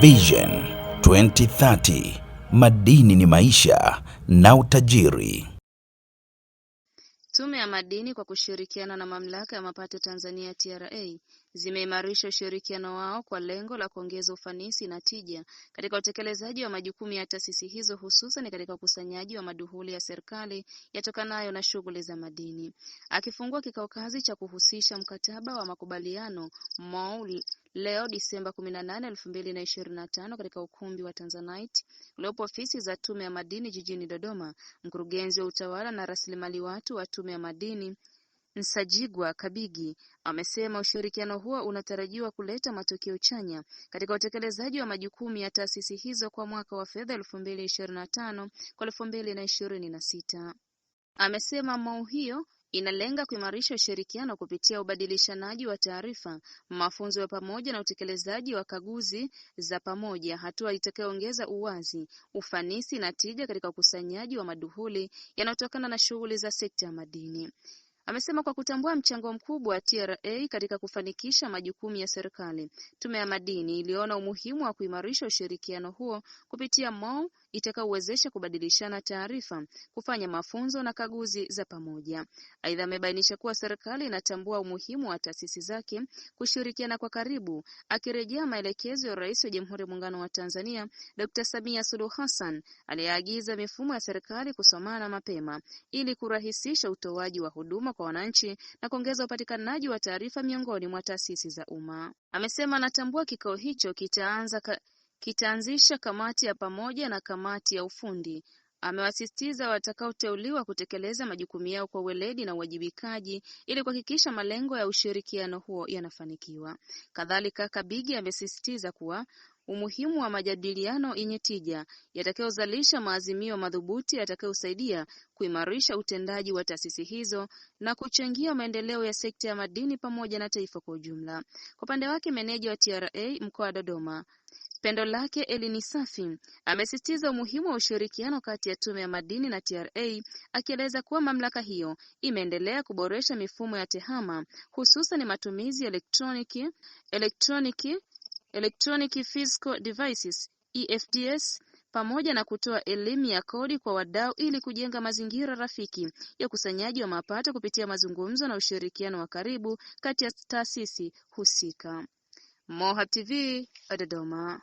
Vision 2030, madini ni maisha na utajiri. Tume ya Madini kwa kushirikiana na Mamlaka ya Mapato Tanzania TRA zimeimarisha ushirikiano wao kwa lengo la kuongeza ufanisi na tija katika utekelezaji wa majukumu ya taasisi hizo, hususan katika ukusanyaji wa maduhuli ya serikali yatokanayo na shughuli za madini. Akifungua kikao kazi cha kuhusisha mkataba wa makubaliano MOU leo Disemba 18, 2025 katika ukumbi wa Tanzanite uliopo ofisi za Tume ya Madini jijini Dodoma, mkurugenzi wa utawala na rasilimali watu wa Tume ya Madini Nsajigwa Kabigi amesema ushirikiano huo unatarajiwa kuleta matokeo chanya katika utekelezaji wa majukumu ya taasisi hizo kwa mwaka wa fedha 2025 kwa 2026. Amesema MOU hiyo inalenga kuimarisha ushirikiano kupitia ubadilishanaji wa taarifa, mafunzo ya pamoja na utekelezaji wa kaguzi za pamoja, hatua itakayoongeza uwazi, ufanisi na tija katika ukusanyaji wa maduhuli yanayotokana na shughuli za sekta ya madini. Amesema kwa kutambua mchango mkubwa wa TRA katika kufanikisha majukumu ya serikali, Tume ya Madini iliona umuhimu wa kuimarisha ushirikiano huo kupitia MOU itakaowezesha kubadilishana taarifa, kufanya mafunzo na kaguzi za pamoja. Aidha, amebainisha kuwa serikali inatambua umuhimu wa taasisi zake kushirikiana kwa karibu, akirejea maelekezo ya Rais wa Jamhuri ya Muungano wa Tanzania Dr. Samia Suluhu Hassan aliyeagiza mifumo ya serikali kusomana mapema ili kurahisisha utoaji wa huduma kwa wananchi na kuongeza upatikanaji wa taarifa miongoni mwa taasisi za umma. Amesema anatambua kikao hicho kitaanzisha kamati ya pamoja na kamati ya ufundi. Amewasisitiza watakaoteuliwa kutekeleza majukumu yao kwa weledi na uwajibikaji ili kuhakikisha malengo ya ushirikiano huo yanafanikiwa. Kadhalika, Kabigi amesisitiza kuwa umuhimu wa majadiliano yenye tija yatakayozalisha maazimio madhubuti yatakayosaidia kuimarisha utendaji wa taasisi hizo na kuchangia maendeleo ya sekta ya madini pamoja na taifa kwa ujumla. Kwa upande wake, meneja wa TRA mkoa wa Dodoma Pendolake Elinisafi amesisitiza umuhimu wa ushirikiano kati ya Tume ya Madini na TRA, akieleza kuwa mamlaka hiyo imeendelea kuboresha mifumo ya tehama, hususan matumizi ya Electronic Fiscal Devices EFDS, pamoja na kutoa elimu ya kodi kwa wadau ili kujenga mazingira rafiki ya ukusanyaji wa mapato kupitia mazungumzo na ushirikiano wa karibu kati ya taasisi husika. Moha TV, Dodoma.